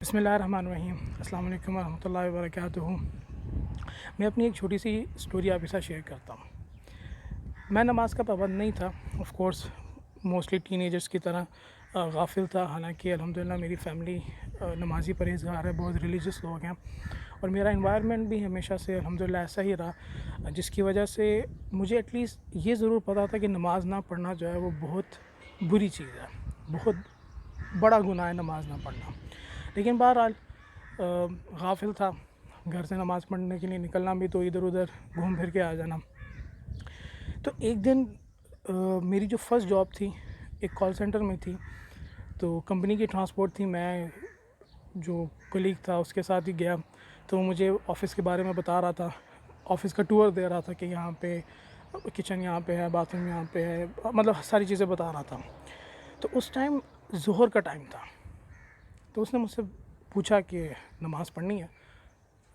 بسم اللہ الرحمن الرحیم. السلام علیکم ورحمۃ اللہ وبرکاتہ. میں اپنی ایک چھوٹی سی سٹوری آپ کے ساتھ شیئر کرتا ہوں. میں نماز کا پابند نہیں تھا. Of course mostly ten agers کی طرح غافل تھا. حالانکہ الحمدللہ میری فیملی نمازی پرہیزگار ہے, بہت ریلیجیس لوگ ہیں, اور میرا انوائرمنٹ بھی ہمیشہ سے الحمدللہ ایسا ہی رہا, جس کی وجہ سے مجھے ایٹ لیسٹ یہ ضرور پتہ تھا کہ نماز نہ پڑھنا جو ہے وہ بہت بری چیز ہے, بہت بڑا گناہ ہے نماز نہ پڑھنا. لیکن بہرحال غافل تھا. گھر سے نماز پڑھنے کے لیے نکلنا بھی تو ادھر ادھر گھوم پھر کے آ جانا. تو ایک دن میری جو فرسٹ جاب تھی ایک کال سینٹر میں تھی, تو کمپنی کی ٹرانسپورٹ تھی. میں جو کلیگ تھا اس کے ساتھ ہی گیا, تو وہ مجھے آفس کے بارے میں بتا رہا تھا, آفس کا ٹور دے رہا تھا کہ یہاں پہ کچن یہاں پہ ہے, باتھ روم یہاں پہ ہے, مطلب ساری چیزیں بتا رہا تھا. تو اس ٹائم ظہر کا ٹائم تھا. تو اس نے مجھ سے پوچھا کہ نماز پڑھنی ہے,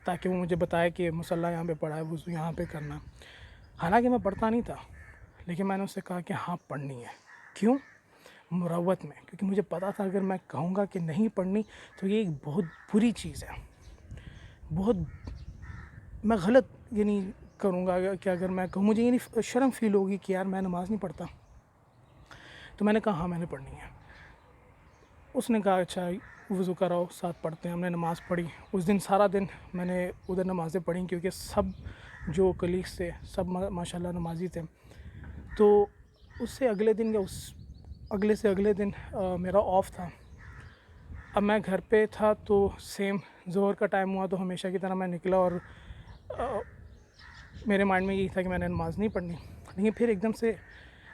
تاکہ وہ مجھے بتائے کہ مصلی یہاں پہ پڑھا ہے, وضو یہاں پہ کرنا. حالانکہ میں پڑھتا نہیں تھا, لیکن میں نے اس سے کہا کہ ہاں پڑھنی ہے. کیوں؟ مروت میں, کیونکہ مجھے پتا تھا اگر میں کہوں گا کہ نہیں پڑھنی تو یہ ایک بہت بری چیز ہے, بہت میں غلط کروں گا کہ اگر میں کہوں, مجھے شرم فیل ہوگی کہ یار میں نماز نہیں پڑھتا. تو میں نے کہا ہاں میں نے پڑھنی ہے. اس نے کہا اچھا وضو کراؤ, ساتھ پڑھتے ہیں. ہم نے نماز پڑھی. اس دن سارا دن میں نے ادھر نمازیں پڑھیں, کیونکہ سب جو کلیگس تھے سب ماشاءاللہ نمازی تھے. تو اس سے اگلے دن یا اس اگلے سے اگلے دن میرا آف تھا. اب میں گھر پہ تھا تو سیم ظہر کا ٹائم ہوا تو ہمیشہ کی طرح میں نکلا, اور میرے مائنڈ میں یہی تھا کہ میں نے نماز نہیں پڑھنی. لیکن پھر ایک دم سے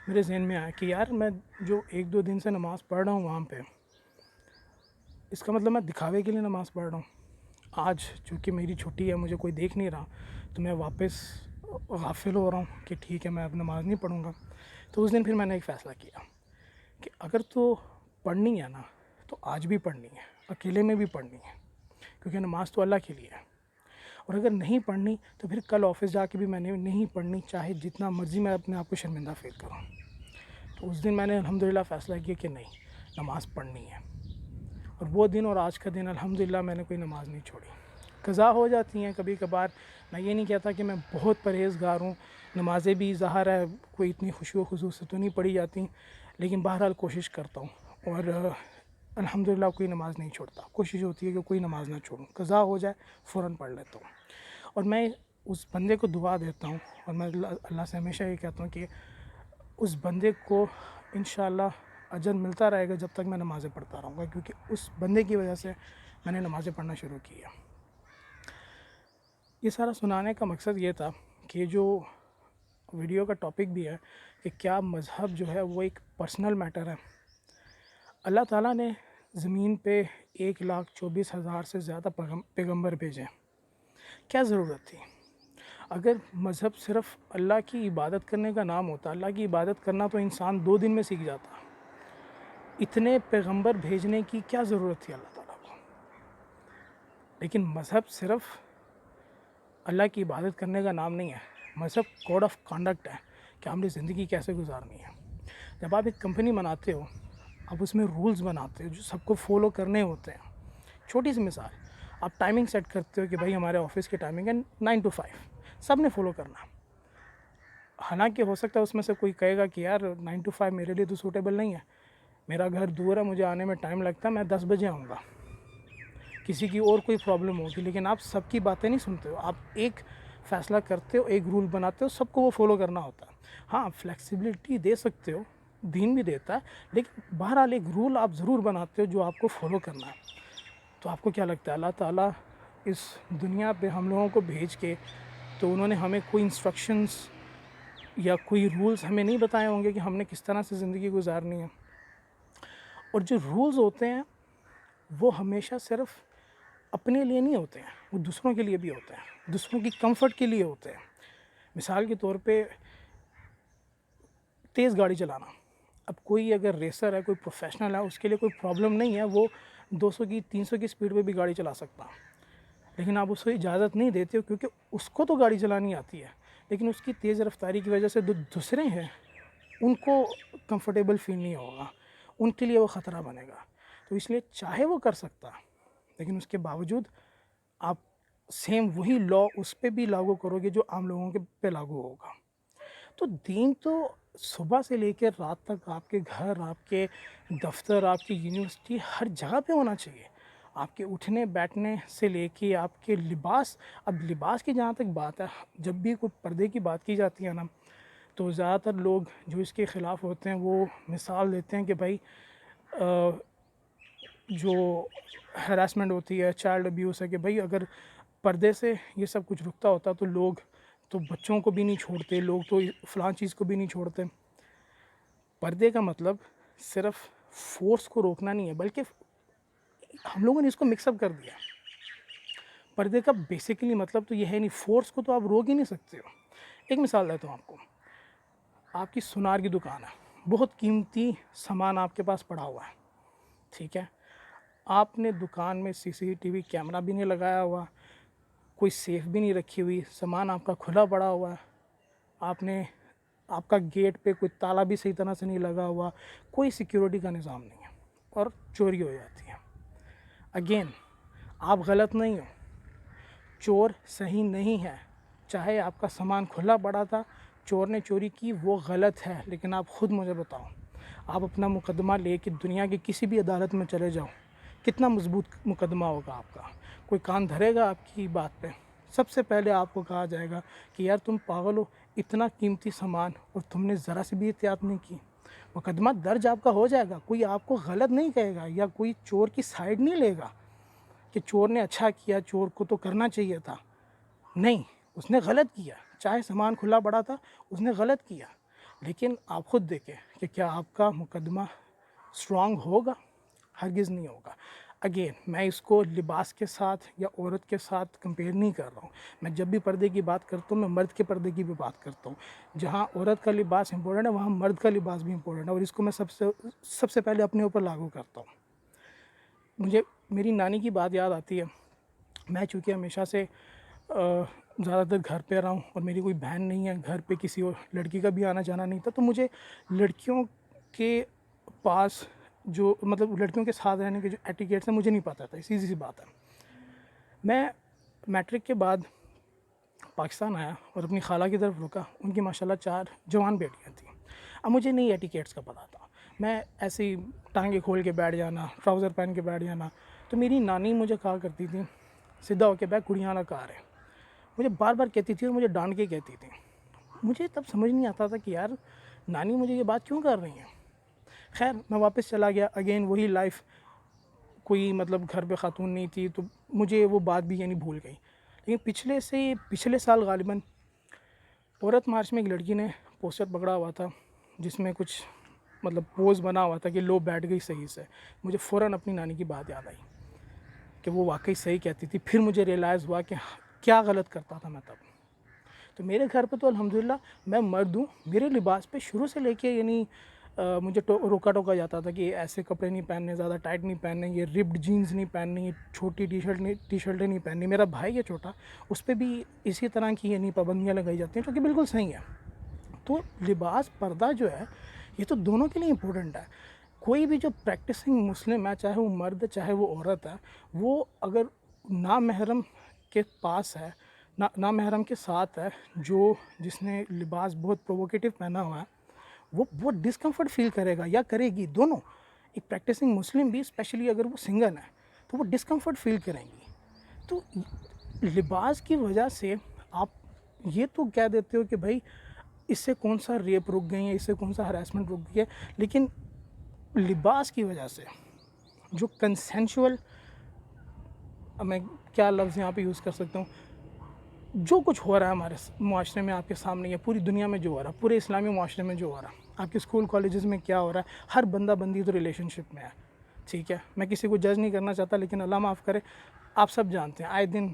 میرے ذہن میں آیا کہ یار میں جو ایک دو دن سے نماز پڑھ رہا ہوں وہاں پہ, اس کا مطلب میں دکھاوے کے لیے نماز پڑھ رہا ہوں. آج چونکہ میری چھٹی ہے, مجھے کوئی دیکھ نہیں رہا, تو میں واپس غافل ہو رہا ہوں کہ ٹھیک ہے میں اب نماز نہیں پڑھوں گا. تو اس دن پھر میں نے ایک فیصلہ کیا کہ اگر تو پڑھنی ہے نا تو آج بھی پڑھنی ہے, اکیلے میں بھی پڑھنی ہے, کیونکہ نماز تو اللہ کے لیے ہے. اور اگر نہیں پڑھنی تو پھر کل آفس جا کے بھی میں نے نہیں پڑھنی, چاہے جتنا مرضی میں اپنے آپ کو شرمندہ فیل کروں. تو اس دن میں نے الحمدللہ فیصلہ کیا کہ نہیں, نماز پڑھنی ہے. اور وہ دن اور آج کا دن الحمدللہ میں نے کوئی نماز نہیں چھوڑی. قضا ہو جاتی ہیں کبھی کبھار, میں یہ نہیں کہتا کہ میں بہت پرہیزگار ہوں. نمازیں بھی ظاہر ہے کوئی اتنی خشوع و خضوع سے تو نہیں پڑھی جاتی, لیکن بہرحال کوشش کرتا ہوں, اور الحمدللہ کوئی نماز نہیں چھوڑتا. کوشش ہوتی ہے کہ کوئی نماز نہ چھوڑوں, قضا ہو جائے فوراً پڑھ لیتا ہوں. اور میں اس بندے کو دعا دیتا ہوں, اور میں اللہ سے ہمیشہ یہ کہتا ہوں کہ اس بندے کو انشاءاللہ اجر ملتا رہے گا جب تک میں نمازیں پڑھتا رہوں گا, کیونکہ اس بندے کی وجہ سے میں نے نمازیں پڑھنا شروع کی ہے. یہ سارا سنانے کا مقصد یہ تھا کہ جو ویڈیو کا ٹاپک بھی ہے کہ کیا مذہب جو ہے وہ ایک پرسنل میٹر ہے. اللہ تعالیٰ نے زمین پہ 1,24,000 سے زیادہ پیغمبر بھیجے. کیا ضرورت تھی؟ اگر مذہب صرف اللہ کی عبادت کرنے کا نام ہوتا, اللہ کی عبادت کرنا تو انسان 2 دن میں سیکھ جاتا. اتنے پیغمبر بھیجنے کی کیا ضرورت تھی اللہ تعالیٰ کو؟ لیکن مذہب صرف اللہ کی عبادت کرنے کا نام نہیں ہے. مذہب کوڈ آف کنڈکٹ ہے کہ ہم نے زندگی کیسے گزارنی ہے. جب آپ ایک کمپنی بناتے ہو, آپ اس میں رولز بناتے ہو جو سب کو فالو کرنے ہوتے ہیں. چھوٹی سی مثال, آپ ٹائمنگ سیٹ کرتے ہو کہ بھائی ہمارے آفس کی ٹائمنگ ہے 9 to 5, سب نے فالو کرنا. حالانکہ ہو سکتا ہے اس میں سے کوئی کہے گا کہ یار 9 to 5 میرے لیے تو سوٹیبل نہیں ہے, میرا گھر دور ہے, مجھے آنے میں ٹائم لگتا ہے, میں 10 بجے آؤں گا. کسی کی اور کوئی پرابلم ہوگی, لیکن آپ سب کی باتیں نہیں سنتے ہو. آپ ایک فیصلہ کرتے ہو, ایک رول بناتے ہو, سب کو وہ فالو کرنا ہوتا ہے. ہاں فلیکسیبلٹی دے سکتے ہو, دین بھی دیتا ہے, لیکن بہرحال ایک رول آپ ضرور بناتے ہو جو آپ کو فالو کرنا ہے. تو آپ کو کیا لگتا ہے اللہ تعالیٰ اس دنیا پہ ہم لوگوں کو بھیج کے, تو انہوں نے ہمیں کوئی انسٹرکشنز یا کوئی رولز ہمیں نہیں بتائے ہوں گے کہ ہم نے کس طرح سے زندگی گزارنی ہے؟ اور جو رولز ہوتے ہیں وہ ہمیشہ صرف اپنے لیے نہیں ہوتے ہیں, وہ دوسروں کے لیے بھی ہوتے ہیں, دوسروں کی کمفرٹ کے لیے ہوتے ہیں. مثال کے طور پہ تیز گاڑی چلانا. اب کوئی اگر ریسر ہے, کوئی پروفیشنل ہے, اس کے لیے کوئی پرابلم نہیں ہے, وہ 200 کی 300 کی سپیڈ پہ بھی گاڑی چلا سکتا. لیکن آپ اس کو اجازت نہیں دیتے ہو, کیونکہ اس کو تو گاڑی چلانی آتی ہے, لیکن اس کی تیز رفتاری کی وجہ سے دوسرے ہیں ان کو کمفرٹیبل فیل نہیں ہوگا, ان کے لیے وہ خطرہ بنے گا. تو اس لیے چاہے وہ کر سکتا, لیکن اس کے باوجود آپ سیم وہی لا اس پہ بھی لاگو کرو گے جو عام لوگوں کے پہ لاگو ہوگا. تو دین تو صبح سے لے کے رات تک آپ کے گھر، آپ کے دفتر، آپ کی یونیورسٹی، ہر جگہ پہ ہونا چاہیے. آپ کے اٹھنے بیٹھنے سے لے کے آپ کے لباس. اب لباس کی جہاں تک بات ہے، جب بھی کوئی پردے کی بات کی جاتی ہے نا، تو زیادہ تر لوگ جو اس کے خلاف ہوتے ہیں وہ مثال دیتے ہیں کہ بھائی جو ہراسمنٹ ہوتی ہے، چائلڈ ابیوز ہے، کہ بھائی اگر پردے سے یہ سب کچھ رکتا ہوتا تو لوگ تو بچوں کو بھی نہیں چھوڑتے، لوگ تو فلاں چیز کو بھی نہیں چھوڑتے. پردے کا مطلب صرف فورس کو روکنا نہیں ہے، بلکہ ہم لوگوں نے اس کو مکس اپ کر دیا. پردے کا بیسیکلی مطلب تو یہ ہے نہیں، فورس کو تو آپ روک ہی نہیں سکتے ہو. ایک مثال دیتا ہوں آپ کو. آپ کی سونار کی دکان ہے، بہت قیمتی سامان آپ کے پاس پڑا ہوا ہے، ٹھیک ہے. آپ نے دکان میں CCTV کیمرہ بھی نہیں لگایا ہوا، کوئی سیف بھی نہیں رکھی ہوئی، سامان آپ کا کھلا پڑا ہوا ہے. آپ کا گیٹ پہ کوئی تالا بھی صحیح طرح سے نہیں لگا ہوا، کوئی سیکیورٹی کا نظام نہیں ہے، اور چوری ہو جاتی ہے. اگین آپ غلط نہیں ہو، چور صحیح نہیں ہے. چاہے آپ کا سامان کھلا پڑا تھا، چور نے چوری کی، وہ غلط ہے. لیکن آپ خود مجھے بتاؤ، آپ اپنا مقدمہ لے کے دنیا کی کسی بھی عدالت میں چلے جاؤ، کتنا مضبوط مقدمہ ہوگا آپ کا؟ کوئی کان دھرے گا آپ کی بات پہ؟ سب سے پہلے آپ کو کہا جائے گا کہ یار تم پاگل ہو، اتنا قیمتی سامان اور تم نے ذرا سی بھی احتیاط نہیں کی. مقدمہ درج آپ کا ہو جائے گا، کوئی آپ کو غلط نہیں کہے گا، یا کوئی چور کی سائیڈ نہیں لے گا کہ چور نے اچھا کیا، چور کو تو کرنا چاہیے تھا. نہیں، اس نے غلط کیا، چاہے سامان کھلا پڑا تھا، اس نے غلط کیا. لیکن آپ خود دیکھیں کہ کیا آپ کا مقدمہ اسٹرانگ ہوگا؟ ہرگز نہیں ہوگا. اگین میں اس کو لباس کے ساتھ یا عورت کے ساتھ کمپیئر نہیں کر رہا ہوں. میں جب بھی پردے کی بات کرتا ہوں، میں مرد کے پردے کی بھی بات کرتا ہوں. جہاں عورت کا لباس امپورٹنٹ ہے، وہاں مرد کا لباس بھی امپورٹنٹ ہے، اور اس کو میں سب سے پہلے اپنے اوپر لاگو کرتا ہوں. مجھے میری نانی کی بات یاد آتی ہے. میں چونکہ ہمیشہ سے زیادہ تر گھر پہ رہا ہوں، اور میری کوئی بہن نہیں ہے، گھر پہ کسی اور لڑکی کا بھی آنا جانا نہیں تھا، تو مجھے لڑکیوں کے پاس جو مطلب لڑکیوں کے ساتھ رہنے کے جو ایٹیکیٹس ہیں مجھے نہیں پتہ تھا. سیدھی سی بات ہے. میں میٹرک کے بعد پاکستان آیا اور اپنی خالہ کی طرف رکا. ان کی ماشاءاللہ 4 جوان بیٹیاں تھیں. اب مجھے نہیں ایٹیکیٹس کا پتہ تھا، میں ایسے ہی ٹانگیں کھول کے بیٹھ جانا، ٹراؤزر پہن کے بیٹھ جانا. تو میری نانی مجھے کہا کرتی تھی سیدھا ہو کے بیٹھ، کڑیاں نہ کار ہے. مجھے بار بار کہتی تھی اور مجھے ڈانٹ کے کہتی تھی. مجھے تب سمجھ نہیں آتا تھا کہ یار نانی مجھے یہ بات کیوں کر رہی ہیں. خیر میں واپس چلا گیا، اگین وہی لائف. کوئی مطلب گھر پہ خاتون نہیں تھی، تو مجھے وہ بات بھی یعنی بھول گئی. لیکن پچھلے سال غالباً عورت مارچ میں ایک لڑکی نے پوسٹر پکڑا ہوا تھا جس میں کچھ مطلب پوز بنا ہوا تھا کہ لو بیٹھ گئی صحیح سے. مجھے فوراً اپنی نانی کی بات یاد آئی کہ وہ واقعی صحیح کہتی تھی. پھر مجھے ریئلائز ہوا کہ کیا غلط کرتا تھا میں تب. تو میرے گھر پہ تو الحمدللہ میں مرد ہوں. میرے لباس پہ شروع سے لے کے یعنی مجھے روکا ٹوکا جاتا تھا کہ ایسے کپڑے نہیں پہننے، زیادہ ٹائٹ نہیں پہننے، یہ رپڈ جینز نہیں پہننی، یہ چھوٹی ٹی شرٹیں نہیں پہننی. میرا بھائی ہے چھوٹا، اس پہ بھی اسی طرح کی یعنی پابندیاں لگائی جاتی ہیں، جو کہ بالکل صحیح ہے. تو لباس پردہ جو ہے یہ تو دونوں کے لیے امپورٹنٹ ہے. کوئی بھی جو پریکٹسنگ مسلم ہے، چاہے وہ مرد چاہے وہ عورت ہے، وہ اگر نامحرم کے پاس ہے، نامحرم کے ساتھ ہے، جس نے لباس بہت پرووکیٹو پہنا ہوا ہے، وہ ڈسکمفرٹ فیل کرے گا یا کرے گی. دونوں. ایک پریکٹسنگ مسلم بھی اسپیشلی اگر وہ سنگل ہے تو وہ ڈسکمفرٹ فیل کریں گی. تو لباس کی وجہ سے آپ یہ تو کہہ دیتے ہو کہ بھائی اس سے کون سا ریپ رک گئی ہے، اس سے کون سا ہراسمنٹ رک گئی ہے. لیکن لباس کی وجہ سے جو کنسینشول، میں کیا لفظ یہاں پہ یوز کر سکتا ہوں، جو کچھ ہو رہا ہے ہمارے معاشرے میں آپ کے سامنے ہے، پوری دنیا میں جو ہو رہا ہے، پورے اسلامی معاشرے میں جو ہو رہا ہے، آپ کے اسکول کالجز میں کیا ہو رہا ہے، ہر بندہ بندی تو ریلیشن شپ میں ہے. ٹھیک ہے، میں کسی کو جج نہیں کرنا چاہتا، لیکن اللہ معاف کرے، آپ سب جانتے ہیں آئے دن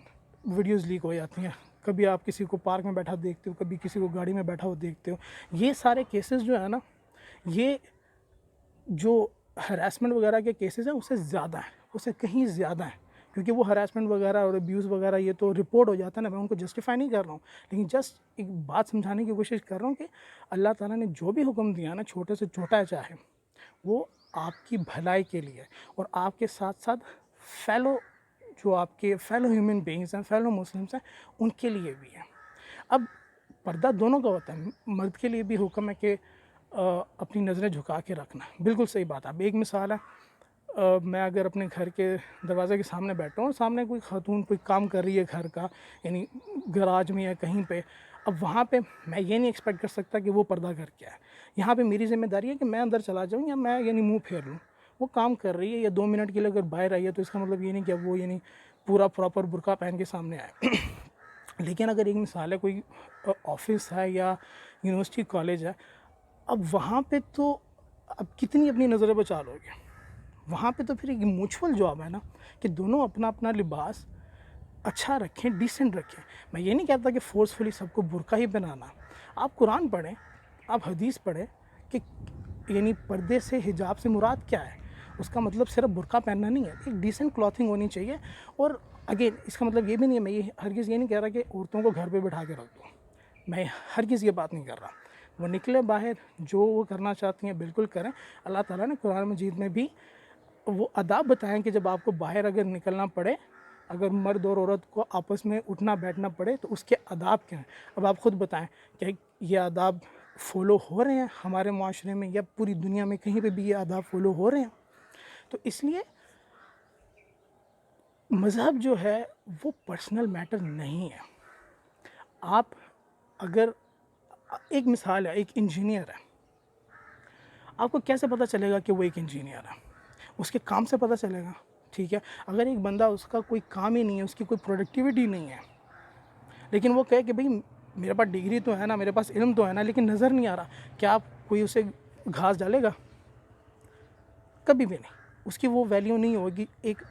ویڈیوز لیک ہو جاتی ہیں. کبھی آپ کسی کو پارک میں بیٹھا دیکھتے ہو، کبھی کسی کو گاڑی میں بیٹھا ہوا دیکھتے ہو. یہ سارے کیسز جو ہے نا، یہ جو ہراسمنٹ وغیرہ کے کیسز ہیں اس سے زیادہ ہیں، اس سے کہیں زیادہ ہیں. کیونکہ وہ ہراسمنٹ وغیرہ اور ابیوز وغیرہ یہ تو رپورٹ ہو جاتا ہے نا. میں ان کو جسٹیفائی نہیں کر رہا ہوں، لیکن جسٹ ایک بات سمجھانے کی کوشش کر رہا ہوں کہ اللہ تعالیٰ نے جو بھی حکم دیا نا، چھوٹے سے چھوٹا ہے چاہے، وہ آپ کی بھلائی کے لیے اور آپ کے ساتھ ساتھ فیلو جو آپ کے فیلو ہیومن بینگز ہیں، فیلو مسلمس ہیں، ان کے لیے بھی ہے۔ اب پردہ دونوں کا ہوتا ہے، مرد کے لیے بھی حکم ہے کہ اپنی نظریں جھکا کے رکھنا، بالکل صحیح بات ہے۔ اب ایک مثال ہے، میں اگر اپنے گھر کے دروازے کے سامنے بیٹھا ہوں، سامنے کوئی خاتون کوئی کام کر رہی ہے گھر کا، یعنی گراج میں یا کہیں پہ، اب وہاں پہ میں یہ نہیں ایکسپیکٹ کر سکتا کہ وہ پردہ کر کے آئے۔ یہاں پہ میری ذمہ داری ہے کہ میں اندر چلا جاؤں یا میں یعنی منہ پھیر لوں۔ وہ کام کر رہی ہے یا 2 منٹ کے لیے اگر باہر آئی ہے تو اس کا مطلب یہ نہیں کہ وہ یعنی پورا پراپر برقع پہن کے سامنے آئے۔ لیکن اگر ایک مثال ہے، کوئی آفس ہے یا یونیورسٹی کالج ہے، اب وہاں پہ تو اب کتنی اپنی نظریں بچا لو گے؟ وہاں پہ تو پھر ایک میوچول جاب ہے نا کہ دونوں اپنا اپنا لباس اچھا رکھیں، ڈیسنٹ رکھیں۔ میں یہ نہیں کہتا کہ فورسفلی سب کو برقع ہی بنانا۔ آپ قرآن پڑھیں، آپ حدیث پڑھیں کہ یعنی پردے سے، حجاب سے مراد کیا ہے۔ اس کا مطلب صرف برقع پہننا نہیں ہے، ایک ڈیسنٹ کلاتھنگ ہونی چاہیے۔ اور اگین اس کا مطلب یہ بھی نہیں ہے، میں یہ ہرگز یہ نہیں کہہ رہا کہ عورتوں کو گھر پہ بٹھا کے رکھ دو، میں ہرگز یہ بات نہیں کر رہا۔ وہ نکلے باہر، جو وہ کرنا چاہتی ہیں بالکل کریں۔ اللہ تعالیٰ نے قرآن مجید میں بھی وہ آداب بتائیں کہ جب آپ کو باہر اگر نکلنا پڑے، اگر مرد اور عورت کو آپس میں اٹھنا بیٹھنا پڑے تو اس کے آداب کیا ہیں۔ اب آپ خود بتائیں کہ یہ آداب فالو ہو رہے ہیں ہمارے معاشرے میں، یا پوری دنیا میں کہیں پہ بھی یہ آداب فالو ہو رہے ہیں؟ تو اس لیے مذہب جو ہے وہ پرسنل میٹر نہیں ہے۔ آپ اگر ایک مثال ہے، ایک انجینئر ہے، آپ کو کیسے پتہ چلے گا کہ وہ ایک انجینئر ہے؟ اس کے کام سے پتہ چلے گا، ٹھیک ہے۔ اگر ایک بندہ اس کا کوئی کام ہی نہیں ہے، اس کی کوئی پروڈکٹیوٹی نہیں ہے، لیکن وہ کہے کہ بھئی میرے پاس ڈگری تو ہے نا، میرے پاس علم تو ہے نا، لیکن نظر نہیں آ رہا، کیا آپ کوئی اسے گھاس ڈالے گا؟ کبھی بھی نہیں۔ اس کی وہ ویلیو نہیں ہوگی، ایک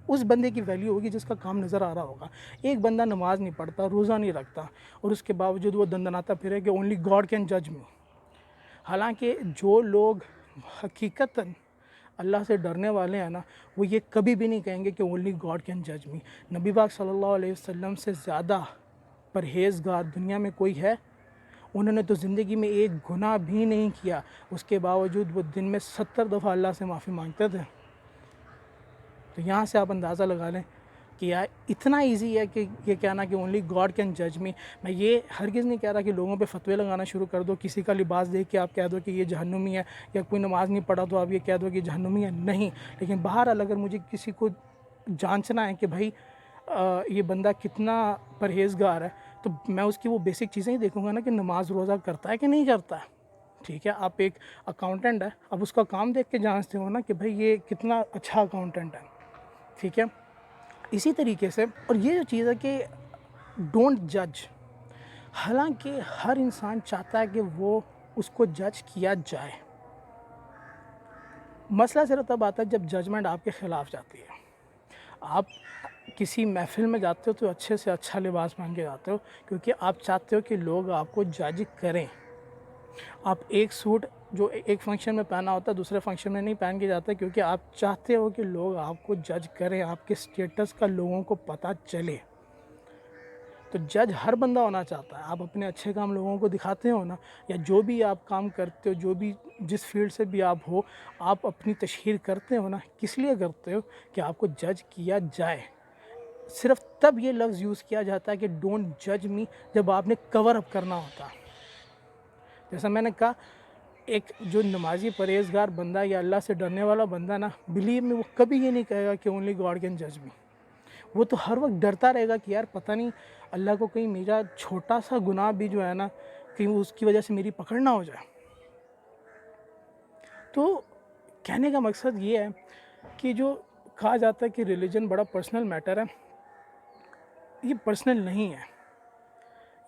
اس بندے کی ویلیو ہوگی جس کا کام نظر آ رہا ہوگا۔ ایک بندہ نماز نہیں پڑھتا، روزہ نہیں رکھتا، اور اس کے باوجود وہ دندناتا پھرے کہ اونلی گاڈ کین جج می۔ حالانکہ جو لوگ حقیقتاً اللہ سے ڈرنے والے ہیں نا، وہ یہ کبھی بھی نہیں کہیں گے کہ اونلی گاڈ کین جج می۔ نبی پاک صلی اللہ علیہ وسلم سے زیادہ پرہیزگار دنیا میں کوئی ہے؟ انہوں نے تو زندگی میں ایک گناہ بھی نہیں کیا، اس کے باوجود وہ دن میں 70 دفعہ اللہ سے معافی مانگتے تھے۔ تو یہاں سے آپ اندازہ لگا لیں کہ یار اتنا ایزی ہے کہ یہ کہنا کہ اونلی گاڈ کین جج می۔ میں یہ ہرگز نہیں کہہ رہا کہ لوگوں پہ فتوے لگانا شروع کر دو، کسی کا لباس دیکھ کے آپ کہہ دو کہ یہ جہنمی ہے، یا کوئی نماز نہیں پڑھا تو آپ یہ کہہ دو کہ جہنمی ہے، نہیں۔ لیکن بہرحال اگر مجھے کسی کو جانچنا ہے کہ بھائی یہ بندہ کتنا پرہیزگار ہے، تو میں اس کی وہ بیسک چیزیں ہی دیکھوں گا نا کہ نماز روزہ کرتا ہے کہ نہیں کرتا ہے، ٹھیک ہے۔ آپ ایک اکاؤنٹنٹ ہے، اب اس کا کام دیکھ کے جانچتے ہو نا کہ بھئی یہ کتنا اچھا اکاؤنٹنٹ ہے، ٹھیک ہے۔ اسی طریقے سے، اور یہ جو چیز ہے کہ ڈونٹ جج، حالانکہ ہر انسان چاہتا ہے کہ وہ اس کو جج کیا جائے۔ مسئلہ صرف تب آتا ہے جب ججمنٹ آپ کے خلاف جاتی ہے۔ آپ کسی محفل میں جاتے ہو تو اچھے سے اچھا لباس پہن کے جاتے ہو، کیونکہ آپ چاہتے ہو کہ لوگ آپ کو جج کریں۔ آپ ایک سوٹ جو ایک فنکشن میں پہنا ہوتا ہے دوسرے فنکشن میں نہیں پہن کے جاتے، کیونکہ آپ چاہتے ہو کہ لوگ آپ کو جج کریں، آپ کے سٹیٹس کا لوگوں کو پتہ چلے۔ تو جج ہر بندہ ہونا چاہتا ہے۔ آپ اپنے اچھے کام لوگوں کو دکھاتے ہو نا، یا جو بھی آپ کام کرتے ہو، جو بھی جس فیلڈ سے بھی آپ ہو، آپ اپنی تشہیر کرتے ہو نا، کس لیے کرتے ہو؟ کہ آپ کو جج کیا جائے۔ صرف تب یہ لفظ یوز کیا جاتا ہے کہ ڈونٹ جج می جب آپ نے کور اپ کرنا ہوتا۔ جیسا میں نے کہا، ایک جو نمازی پرہیزگار بندہ یا اللہ سے ڈرنے والا بندہ نا، بلیو میں وہ کبھی یہ نہیں کہے گا کہ اونلی گاڈ کین جج می۔ وہ تو ہر وقت ڈرتا رہے گا کہ یار پتہ نہیں اللہ کو کہیں میرا چھوٹا سا گناہ بھی جو ہے نا، کہیں اس کی وجہ سے میری پکڑ نہ ہو جائے۔ تو کہنے کا مقصد یہ ہے کہ جو کہا جاتا ہے کہ ریلیجن بڑا پرسنل میٹر ہے، یہ پرسنل نہیں ہے،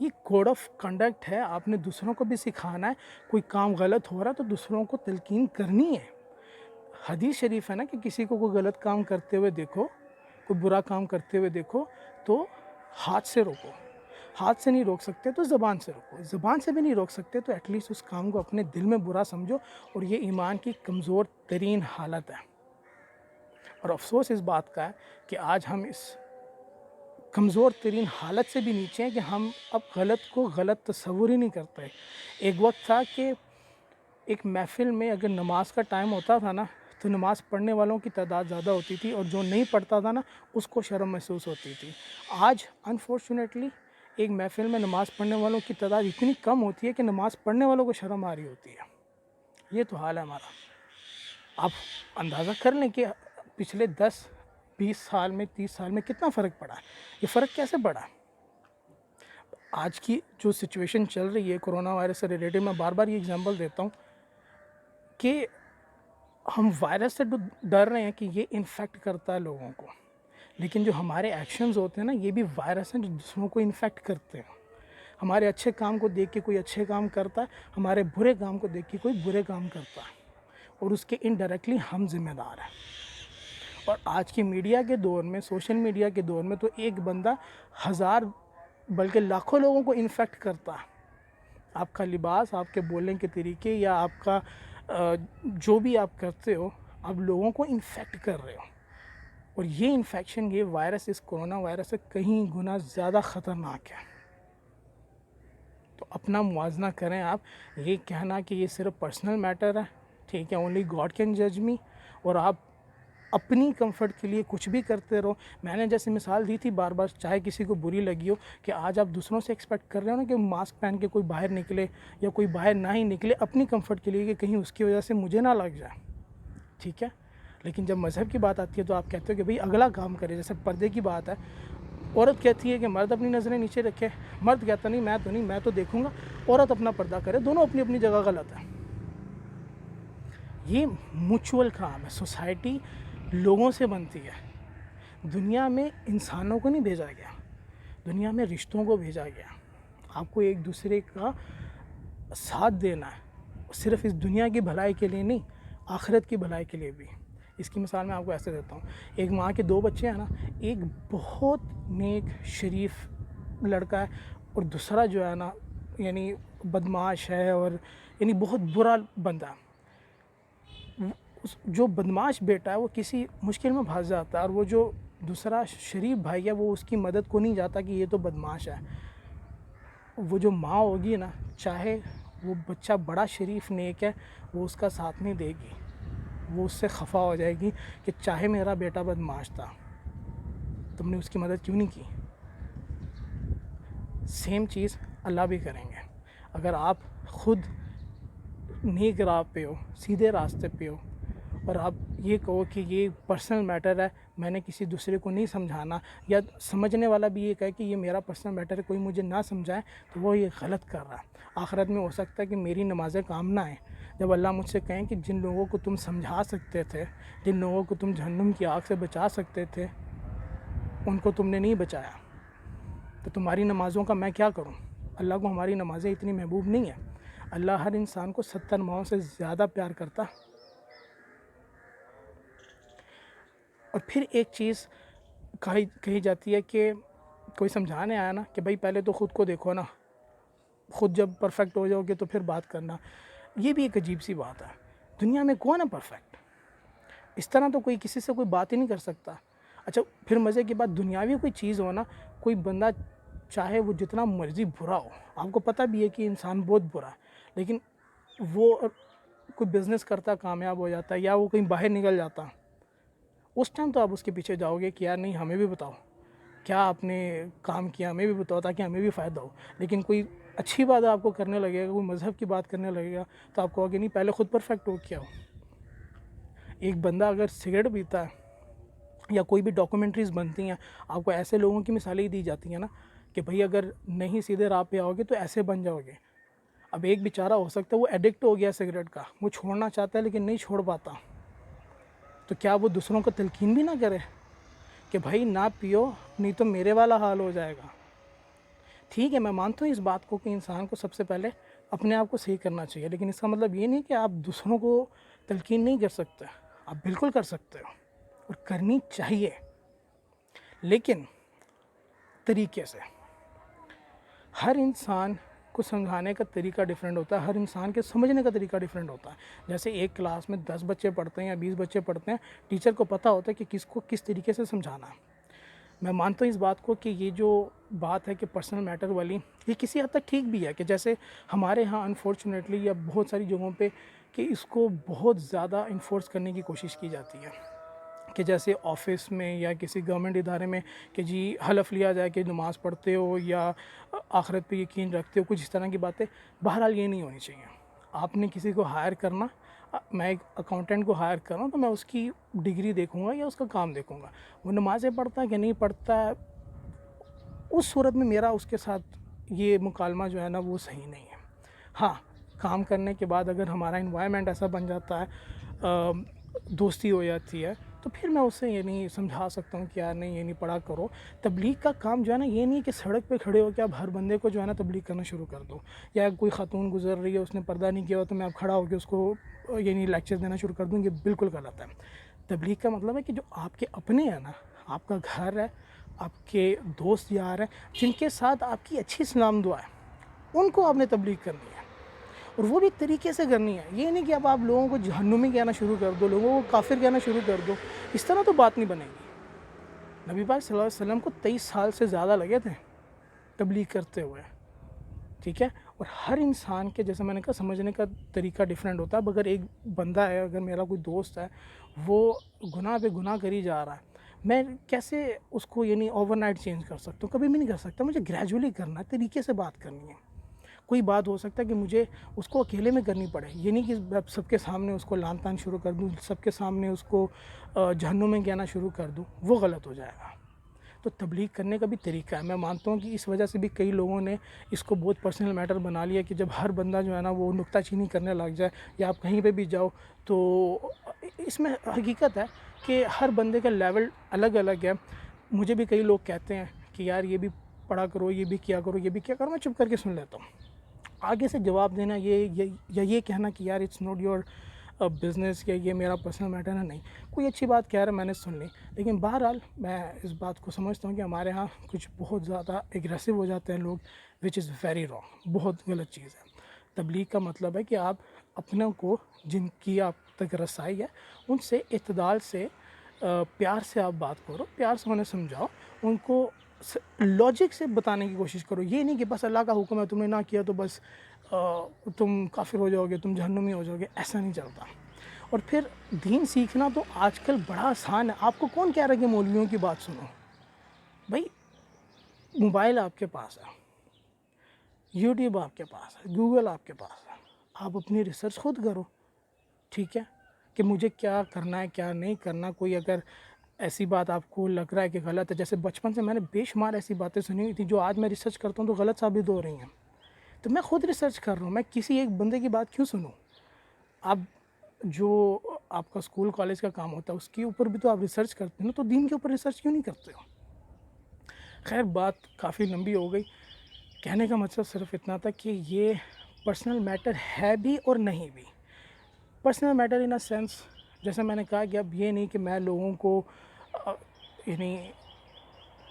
یہ کوڈ آف کنڈکٹ ہے۔ آپ نے دوسروں کو بھی سکھانا ہے، کوئی کام غلط ہو رہا ہے تو دوسروں کو تلقین کرنی ہے۔ حدیث شریف ہے نا کہ کسی کو کوئی غلط کام کرتے ہوئے دیکھو، کوئی برا کام کرتے ہوئے دیکھو تو ہاتھ سے روکو، ہاتھ سے نہیں روک سکتے تو زبان سے روکو، زبان سے بھی نہیں روک سکتے تو ایٹ لیسٹ اس کام کو اپنے دل میں برا سمجھو، اور یہ ایمان کی کمزور ترین حالت ہے۔ اور افسوس اس بات کا ہے کہ آج ہم اس کمزور ترین حالت سے بھی نیچے ہیں کہ ہم اب غلط کو غلط تصور ہی نہیں کرتے۔ ایک وقت تھا کہ ایک محفل میں اگر نماز کا ٹائم ہوتا تھا نا تو نماز پڑھنے والوں کی تعداد زیادہ ہوتی تھی اور جو نہیں پڑھتا تھا نا اس کو شرم محسوس ہوتی تھی. آج انفارچونیٹلی ایک محفل میں نماز پڑھنے والوں کی تعداد اتنی کم ہوتی ہے کہ نماز پڑھنے والوں کو شرم آ رہی ہوتی ہے. یہ تو حال ہے ہمارا. آپ اندازہ کر لیں کہ پچھلے 10-20 سال میں 30 سال میں کتنا فرق پڑا ہے. یہ فرق کیسے پڑا ہے؟ آج کی جو سچویشن چل رہی ہے کرونا وائرس سے ریلیٹڈ، میں بار بار یہ اگزامپل دیتا ہوں کہ ہم وائرس سے ڈر رہے ہیں کہ یہ انفیکٹ کرتا ہے لوگوں کو، لیکن جو ہمارے ایکشنز ہوتے ہیں نا یہ بھی وائرس ہیں جو دوسروں کو انفیکٹ کرتے ہیں. ہمارے اچھے کام کو دیکھ کے کوئی اچھے کام کرتا ہے، ہمارے برے کام کو دیکھ کے کوئی برے کام کرتا ہے، اور اس کے انڈائریکٹلی ہم ذمہ دار ہیں. اور آج کی میڈیا کے دور میں، سوشل میڈیا کے دور میں تو ایک بندہ ہزار بلکہ لاکھوں لوگوں کو انفیکٹ کرتا ہے. آپ کا لباس، آپ کے بولنے کے طریقے یا آپ کا جو بھی آپ کرتے ہو، آپ لوگوں کو انفیکٹ کر رہے ہو. اور یہ انفیکشن، یہ وائرس اس کرونا وائرس سے کہیں گنا زیادہ خطرناک ہے. تو اپنا موازنہ کریں. آپ یہ کہنا کہ یہ صرف پرسنل میٹر ہے، ٹھیک ہے، اونلی گاڈ کین جج می، اور آپ اپنی کمفرٹ کے لیے کچھ بھی کرتے رہو. میں نے جیسے مثال دی تھی بار بار، چاہے کسی کو بری لگی ہو، کہ آج آپ دوسروں سے ایکسپیکٹ کر رہے ہو نا کہ ماسک پہن کے کوئی باہر نکلے یا کوئی باہر نہ ہی نکلے اپنی کمفرٹ کے لیے، کہ کہیں اس کی وجہ سے مجھے نہ لگ جائے، ٹھیک ہے. لیکن جب مذہب کی بات آتی ہے تو آپ کہتے ہو کہ بھئی اگلا کام کرے. جیسے پردے کی بات ہے، عورت کہتی ہے کہ مرد اپنی نظریں نیچے رکھے، مرد کہتا نہیں میں تو دیکھوں گا، عورت اپنا پردہ کرے. دونوں اپنی اپنی جگہ غلط ہے. یہ میوچول کام ہے. سوسائٹی لوگوں سے بنتی ہے. دنیا میں انسانوں کو نہیں بھیجا گیا، دنیا میں رشتوں کو بھیجا گیا. آپ کو ایک دوسرے کا ساتھ دینا ہے، صرف اس دنیا کی بھلائی کے لیے نہیں، آخرت کی بھلائی کے لیے بھی. اس کی مثال میں آپ کو ایسے دیتا ہوں. ایک ماں کے 2 بچے ہیں نا، ایک بہت نیک شریف لڑکا ہے اور دوسرا جو ہے نا یعنی بدمعاش ہے، اور یعنی بہت برا بندہ ہے. جو بدمعاش بیٹا ہے وہ کسی مشکل میں پھنس جاتا ہے، اور وہ جو دوسرا شریف بھائی ہے وہ اس کی مدد کو نہیں جاتا کہ یہ تو بدمعاش ہے. وہ جو ماں ہوگی نا، چاہے وہ بچہ بڑا شریف نیک ہے، وہ اس کا ساتھ نہیں دے گی. وہ اس سے خفا ہو جائے گی کہ چاہے میرا بیٹا بدمعاش تھا، تم نے اس کی مدد کیوں نہیں کی. سیم چیز اللہ بھی کریں گے. اگر آپ خود نیک راہ پہ ہو، سیدھے راستے پہ ہو، اور آپ یہ کہو کہ یہ پرسنل میٹر ہے، میں نے کسی دوسرے کو نہیں سمجھانا، یا سمجھنے والا بھی یہ کہے کہ یہ میرا پرسنل میٹر ہے، کوئی مجھے نہ سمجھائے، تو وہ یہ غلط کر رہا ہے. آخرت میں ہو سکتا ہے کہ میری نمازیں کام نہ آئیں، جب اللہ مجھ سے کہیں کہ جن لوگوں کو تم سمجھا سکتے تھے، جن لوگوں کو تم جہنم کی آگ سے بچا سکتے تھے، ان کو تم نے نہیں بچایا، تو تمہاری نمازوں کا میں کیا کروں. اللہ کو ہماری نمازیں اتنی محبوب نہیں ہیں. اللہ ہر انسان کو 70 ماؤں سے زیادہ پیار کرتا. اور پھر ایک چیز کہی جاتی ہے کہ کوئی سمجھانے آیا نا کہ بھائی پہلے تو خود کو دیکھو نا، خود جب پرفیکٹ ہو جاؤ گے تو پھر بات کرنا. یہ بھی ایک عجیب سی بات ہے. دنیا میں کون ہے پرفیکٹ؟ اس طرح تو کوئی کسی سے کوئی بات ہی نہیں کر سکتا. اچھا پھر مزے کی بات، دنیاوی کوئی چیز ہو نا، کوئی بندہ چاہے وہ جتنا مرضی برا ہو، آپ کو پتہ بھی ہے کہ انسان بہت برا ہے، لیکن وہ کوئی بزنس کرتا کامیاب ہو جاتا ہے، یا وہ کہیں باہر نکل جاتا، اس ٹائم تو آپ اس کے پیچھے جاؤ گے کہ یار نہیں ہمیں بھی بتاؤ کیا آپ نے کام کیا، ہمیں بھی بتاؤ تاکہ ہمیں بھی فائدہ ہو. لیکن کوئی اچھی بات آپ کو کرنے لگے گا، کوئی مذہب کی بات کرنے لگے گا، تو آپ کہو گے نہیں پہلے خود پرفیکٹ ہو کیا ہو. ایک بندہ اگر سگریٹ پیتا ہے، یا کوئی بھی ڈاکومنٹریز بنتی ہیں، آپ کو ایسے لوگوں کی مثالیں ہی دی جاتی ہیں نا کہ بھئی اگر نہیں سیدھے راہ پہ آؤ گے تو ایسے بن جاؤ گے. اب ایک بیچارہ ہو سکتا ہے وہ ایڈکٹ ہو گیا سگریٹ کا، وہ چھوڑنا چاہتا ہے لیکن نہیں چھوڑ پاتا، تو کیا وہ دوسروں کو تلقین بھی نہ کرے کہ بھائی نہ پیو نہیں تو میرے والا حال ہو جائے گا. ٹھیک ہے، میں مانتا ہوں اس بات کو کہ انسان کو سب سے پہلے اپنے آپ کو صحیح کرنا چاہیے، لیکن اس کا مطلب یہ نہیں کہ آپ دوسروں کو تلقین نہیں کر سکتے. آپ بالکل کر سکتے ہو اور کرنی چاہیے، لیکن طریقے سے. ہر انسان کو سمجھانے کا طریقہ ڈیفرنٹ ہوتا ہے، ہر انسان کے سمجھنے کا طریقہ ڈیفرنٹ ہوتا ہے. جیسے ایک کلاس میں 10 بچے پڑھتے ہیں یا 20 بچے پڑھتے ہیں، ٹیچر کو پتہ ہوتا ہے کہ کس کو کس طریقے سے سمجھانا ہے. میں مانتا ہوں اس بات کو کہ یہ جو بات ہے کہ پرسنل میٹر والی، یہ کسی حد تک ٹھیک بھی ہے کہ جیسے ہمارے ہاں انفارچونیٹلی یا بہت ساری جگہوں پہ کہ اس کو بہت زیادہ انفورس کرنے کی کوشش کی جاتی ہے کہ جیسے آفس میں یا کسی گورنمنٹ ادارے میں کہ جی حلف لیا جائے کہ نماز پڑھتے ہو یا آخرت پہ یقین رکھتے ہو، کچھ اس طرح کی باتیں. بہرحال یہ نہیں ہونی چاہیے. آپ نے کسی کو ہائر کرنا، میں ایک اکاؤنٹنٹ کو ہائر کر رہا ہوں تو میں اس کی ڈگری دیکھوں گا یا اس کا کام دیکھوں گا، وہ نمازیں پڑھتا ہے کہ نہیں پڑھتا ہے. اس صورت میں میرا اس کے ساتھ یہ مکالمہ جو ہے نا وہ صحیح نہیں ہے. ہاں، کام کرنے کے بعد اگر ہمارا انوائرمنٹ ایسا بن جاتا ہے، دوستی ہو جاتی ہے، تو پھر میں اسے یہ نہیں سمجھا سکتا ہوں کہ یار نہیں یہ نہیں پڑھا کرو. تبلیغ کا کام جو ہے نا یہ نہیں کہ سڑک پہ کھڑے ہو کے آپ ہر بندے کو جو ہے نا تبلیغ کرنا شروع کر دو، یا کوئی خاتون گزر رہی ہے اس نے پردہ نہیں کیا ہو تو میں اب کھڑا ہو کے اس کو یعنی لیکچر دینا شروع کر دوں. یہ بالکل غلط ہے. تبلیغ کا مطلب ہے کہ جو آپ کے اپنے ہیں نا، آپ کا گھر ہے، آپ کے دوست یار ہیں جن کے ساتھ آپ کی اچھی سلام دعا ہے، ان کو آپ نے تبلیغ کرنی ہے، اور وہ بھی ایک طریقے سے کرنی ہے. یہ نہیں کہ اب آپ لوگوں کو جہنمی کہنا شروع کر دو، لوگوں کو کافر کہنا شروع کر دو. اس طرح تو بات نہیں بنے گی. نبی پاک صلی اللہ علیہ وسلم کو 23 سال سے زیادہ لگے تھے تبلیغ کرتے ہوئے، ٹھیک ہے. اور ہر انسان کے جیسے میں نے کہا سمجھنے کا طریقہ ڈیفرنٹ ہوتا ہے. اب اگر ایک بندہ ہے، اگر میرا کوئی دوست ہے، وہ گناہ پہ گناہ کری جا رہا ہے، میں کیسے اس کو یعنی اوور نائٹ چینج کر سکتا ہوں؟ کبھی بھی نہیں کر سکتا. مجھے گریجولی کرنا ہے، طریقے سے بات کرنی ہے. کوئی بات ہو سکتا ہے کہ مجھے اس کو اکیلے میں کرنی پڑے، یہ نہیں کہ میں سب کے سامنے اس کو لان تان شروع کر دوں، سب کے سامنے اس کو جہنم میں کہنا شروع کر دوں. وہ غلط ہو جائے گا. تو تبلیغ کرنے کا بھی طریقہ ہے. میں مانتا ہوں کہ اس وجہ سے بھی کئی لوگوں نے اس کو بہت پرسنل میٹر بنا لیا کہ جب ہر بندہ جو ہے نا وہ نکتہ چینی کرنے لگ جائے، یا آپ کہیں پہ بھی جاؤ تو اس میں حقیقت ہے کہ ہر بندے کا لیول الگ الگ ہے. مجھے بھی کئی لوگ کہتے ہیں کہ یار یہ بھی پڑھا کرو، یہ بھی کیا کرو، یہ بھی کیا کرو. میں چپ کر کے سن لیتا ہوں. آگے سے جواب دینا یہ کہنا کہ یار اٹس ناٹ یور بزنس یا یہ میرا پرسنل میٹر ہے، نہیں. کوئی اچھی بات کہہ رہا ہے، میں نے سن لی. لیکن بہرحال میں اس بات کو سمجھتا ہوں کہ ہمارے ہاں کچھ بہت زیادہ ایگریسو ہو جاتے ہیں لوگ، وچ از ویری رانگ. بہت غلط چیز ہے. تبلیغ کا مطلب ہے کہ آپ اپنوں کو جن کی آپ تک رسائی ہے ان سے اعتدال سے پیار سے آپ بات کرو، پیار سے انہیں سمجھاؤ، ان کو لاجک سے بتانے کی کوشش کرو. یہ نہیں کہ بس اللہ کا حکم ہے، تم نے نہ کیا تو بس تم کافر ہو جاؤ گے، تم جہنمی ہو جاؤ گے. ایسا نہیں چلتا. اور پھر دین سیکھنا تو آج کل بڑا آسان ہے. آپ کو کون کہہ رہا ہے کہ مولویوں کی بات سنو؟ بھائی موبائل آپ کے پاس ہے، یوٹیوب آپ کے پاس ہے، گوگل آپ کے پاس ہے. آپ اپنی ریسرچ خود کرو، ٹھیک ہے، کہ مجھے کیا کرنا ہے کیا نہیں کرنا. کوئی اگر ایسی بات آپ کو لگ رہا ہے کہ غلط ہے، جیسے بچپن سے میں نے بے شمار ایسی باتیں سنی ہوئی تھیں جو آج میں ریسرچ کرتا ہوں تو غلط ثابت ہو رہی ہیں. تو میں خود ریسرچ کر رہا ہوں. میں کسی ایک بندے کی بات کیوں سنوں؟ آپ جو آپ کا اسکول کالج کا کام ہوتا ہے اس کے اوپر بھی تو آپ ریسرچ کرتے ہیں نا، تو دین کے اوپر ریسرچ کیوں نہیں کرتے ہو؟ خیر بات کافی لمبی ہو گئی. کہنے کا مقصد صرف اتنا تھا کہ یہ پرسنل میٹر ہے بھی اور نہیں بھی. Personal matter in a sense, جیسے میں نے کہا کہ اب یہ نہیں کہ میں لوگوں کو یعنی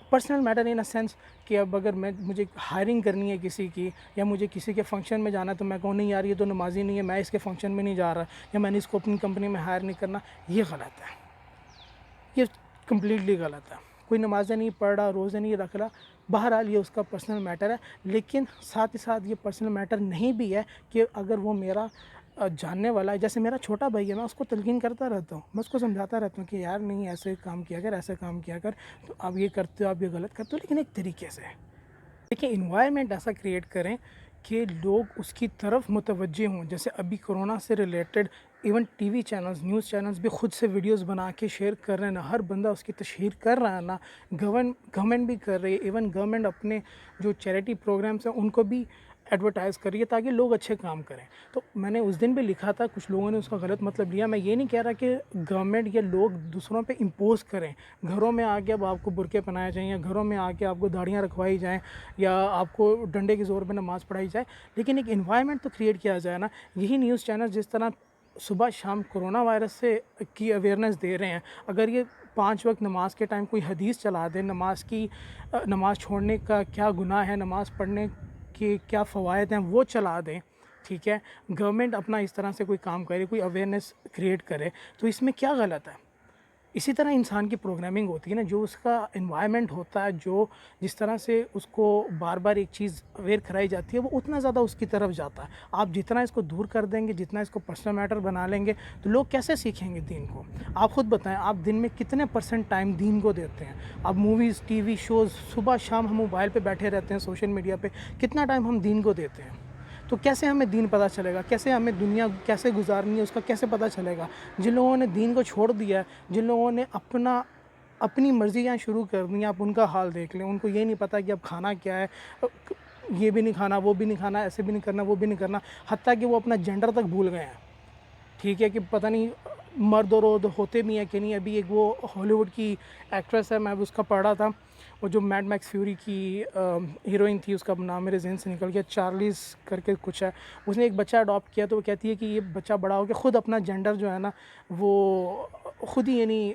personal matter in a sense کہ اب اگر مجھے ہائرنگ کرنی ہے کسی کی، یا مجھے کسی کے فنکشن میں جانا ہے تو میں کہوں نہیں یار یہ تو نمازی نہیں ہے، میں اس کے فنکشن میں نہیں جا رہا، یا میں نے اس کو اپنی کمپنی میں ہائر نہیں کرنا. یہ غلط ہے. یہ کمپلیٹلی غلط ہے. کوئی نمازیں نہیں پڑھ رہا، روزے نہیں رکھ رہا، بہرحال یہ اس کا پرسنل میٹر ہے. لیکن ساتھ ہی ساتھ یہ پرسنل میٹر نہیں بھی ہے کہ اگر وہ میرا جاننے والا ہے، جیسے میرا چھوٹا بھائی ہے، میں اس کو تلقین کرتا رہتا ہوں، میں اس کو سمجھاتا رہتا ہوں کہ یار نہیں ایسے کام کیا کر، ایسے کام کیا کر، تو آپ یہ کرتے ہو، آپ یہ غلط کرتے ہو، لیکن ایک طریقے سے. دیکھیں انوائرمنٹ ایسا کریٹ کریں کہ لوگ اس کی طرف متوجہ ہوں. جیسے ابھی کرونا سے related even T V channels, news channels بھی خود سے ویڈیوز بنا کے شیئر کر رہے ہیں نا، ہر بندہ اس کی تشہیر کر رہا ہے نا، گورنمنٹ بھی کر رہی ہے. ایون گورنمنٹ اپنے جو چیریٹی پروگرامس ہیں ان کو بھی ایڈورٹائز کر رہی ہے تاکہ لوگ اچھے کام کریں. تو میں نے اس دن بھی لکھا تھا، کچھ لوگوں نے اس کا غلط مطلب لیا. میں یہ نہیں کہہ رہا کہ گورنمنٹ یا لوگ دوسروں پہ امپوز کریں، گھروں میں آ کے اب آپ کو برقعے پہنائے جائیں، یا گھروں میں آ کے آپ کو داڑیاں رکھوائی جائیں، یا آپ کو ڈنڈے کے زور پہ نماز پڑھائی جائے. لیکن ایک انوائرمنٹ تو کریٹ کیا جائے نا. یہی نیوز چینل جس طرح صبح شام کرونا وائرس سے کی اویئرنیس دے رہے ہیں، اگر یہ 5 وقت نماز کے ٹائم کوئی حدیث چلا دیں، نماز چھوڑنے کا کیا گناہ ہے، نماز پڑھنے کے کیا فوائد ہیں وہ چلا دیں، ٹھیک ہے، گورنمنٹ اپنا اس طرح سے کوئی کام کرے، کوئی اویئرنیس کریٹ کرے، تو اس میں کیا غلط ہے؟ اسی طرح انسان کی پروگرامنگ ہوتی ہے نا، جو اس کا انوائرمنٹ ہوتا ہے، جو جس طرح سے اس کو بار بار ایک چیز اویئر کرائی جاتی ہے، وہ اتنا زیادہ اس کی طرف جاتا ہے. آپ جتنا اس کو دور کر دیں گے، جتنا اس کو پرسنل میٹر بنا لیں گے، تو لوگ کیسے سیکھیں گے دین کو؟ آپ خود بتائیں، آپ دن میں کتنے % ٹائم دین کو دیتے ہیں؟ اب موویز، ٹی وی شوز، صبح شام ہم موبائل پہ بیٹھے رہتے ہیں، سوشل میڈیا پہ کتنا ٹائم ہم دین کو دیتے ہیں؟ تو کیسے ہمیں دین پتہ چلے گا؟ کیسے ہمیں دنیا کیسے گزارنی ہے اس کا کیسے پتہ چلے گا؟ جن لوگوں نے دین کو چھوڑ دیا ہے، جن لوگوں نے اپنی مرضیاں شروع کر دیں، آپ ان کا حال دیکھ لیں. ان کو یہ نہیں پتہ کہ اب کھانا کیا ہے، یہ بھی نہیں کھانا، وہ بھی نہیں کھانا، ایسے بھی نہیں کرنا، وہ بھی نہیں کرنا، حتیٰ کہ وہ اپنا جینڈر تک بھول گئے ہیں. ٹھیک ہے کہ پتہ نہیں مرد اور عورت ہوتے بھی ہیں کہ نہیں. ابھی ایک وہ ہالی ووڈ کی ایکٹریس ہے، میں اس کا پڑھ رہا تھا، وہ جو میڈ میکس فیوری کی ہیروئن تھی، اس کا نام میرے ذہن سے نکل گیا، چارلیز کر کے کچھ ہے. اس نے ایک بچہ اڈاپٹ کیا، تو وہ کہتی ہے کہ یہ بچہ بڑا ہو کے خود اپنا جینڈر جو ہے نا، وہ خود ہی یعنی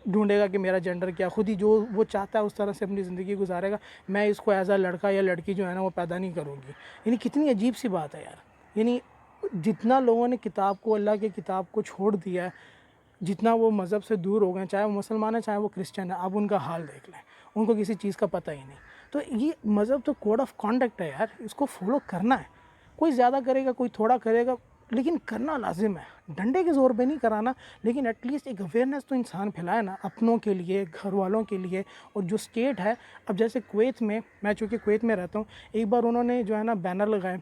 ڈھونڈے گا کہ میرا جینڈر کیا، خود ہی جو وہ چاہتا ہے اس طرح سے اپنی زندگی گزارے گا. میں اس کو ایز اے لڑکا یا لڑکی جو ہے نا وہ پیدا نہیں کروں گی. یعنی کتنی عجیب سی بات ہے یار. یعنی جتنا لوگوں نے کتاب کو، اللہ کی کتاب کو چھوڑ دیا ہے، جتنا وہ مذہب سے دور ہو گئے، چاہے وہ مسلمان ہیں چاہے وہ کرسچن ہیں، اب ان کا حال دیکھ لیں، ان کو کسی چیز کا پتہ ہی نہیں. تو یہ مذہب تو کوڈ آف کانڈکٹ ہے یار، اس کو فالو کرنا ہے. کوئی زیادہ کرے گا، کوئی تھوڑا کرے گا، لیکن کرنا لازم ہے. ڈنڈے کے زور پہ نہیں کرانا، لیکن ایٹ لیسٹ ایک اویئرنیس تو انسان پھیلائے نا، اپنوں کے لیے، گھر والوں کے لیے. اور جو اسٹیٹ ہے، اب جیسے کویت میں، میں چونکہ کویت میں رہتا ہوں، ایک بار انہوں نے جو ہے نا بینر لگائے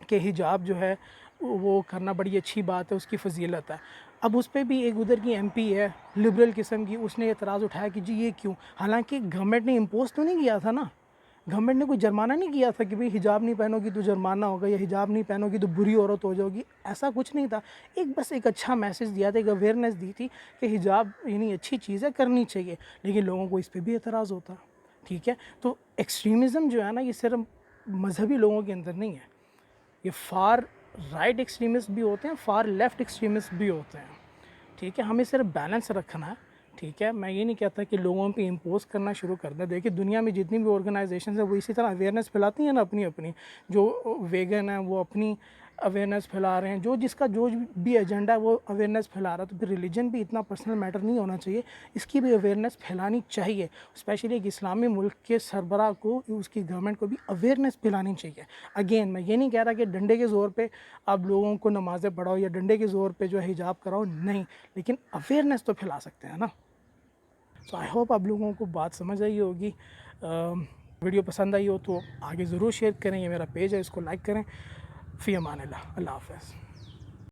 کہ حجاب جو ہے وہ کرنا بڑی اچھی بات ہے، اس کی فضیلت ہے. اب اس پہ بھی ایک ادھر کی ایم پی ہے لبرل قسم کی، اس نے اعتراض اٹھایا کہ جی یہ کیوں؟ حالانکہ گورنمنٹ نے امپوز تو نہیں کیا تھا نا، گورنمنٹ نے کوئی جرمانہ نہیں کیا تھا کہ بھئی حجاب نہیں پہنو گی تو جرمانہ ہوگا، یا حجاب نہیں پہنو گی تو بری عورت ہو جاؤ گی. ایسا کچھ نہیں تھا. بس ایک اچھا میسج دیا تھا، ایک اویئرنیس دی تھی کہ حجاب یعنی اچھی چیز ہے، کرنی چاہیے. لیکن لوگوں کو اس پہ بھی اعتراض ہوتا. ٹھیک ہے، تو ایکسٹریمزم جو ہے نا، یہ صرف مذہبی لوگوں کے اندر نہیں ہے، یہ فار رائٹ ایکسٹریمسٹ بھی ہوتے ہیں، فار لیفٹ ایکسٹریمسٹ بھی ہوتے ہیں. ٹھیک ہے، ہمیں صرف بیلنس رکھنا ہے. ٹھیک ہے، میں یہ نہیں کہتا کہ لوگوں پہ امپوز کرنا شروع کر دیں. دیکھیں دنیا میں جتنی بھی آرگنائزیشنز ہیں وہ اسی طرح اویئرنیس پھیلاتی ہیں نا اپنی. جو ویگن ہیں وہ اپنی اویئرنیس پھیلا رہے ہیں، جس کا جو بھی ایجنڈا ہے وہ اویئرنیس پھیلا رہا ہے. تو پھر ریلیجن بھی اتنا پرسنل میٹر نہیں ہونا چاہیے، اس کی بھی اویئرنیس پھیلانی چاہیے. اسپیشلی ایک اسلامی ملک کے سربراہ کو، اس کی گورنمنٹ کو بھی اویئرنیس پھیلانی چاہیے. اگین میں یہ نہیں کہہ رہا کہ ڈنڈے کے زور پہ آپ لوگوں کو نمازیں پڑھاؤ یا ڈنڈے کے زور پہ جو ہے حجاب کراؤ، نہیں، لیکن اویئرنیس تو پھیلا سکتے ہیں نا. سو آئی ہوپ آپ لوگوں کو بات سمجھ آئی ہوگی. ویڈیو پسند آئی ہو تو آگے ضرور شیئر کریں. یہ میرا پیج ہے، اس کو لائک کریں. فی امان اللہ. اللہ حافظ.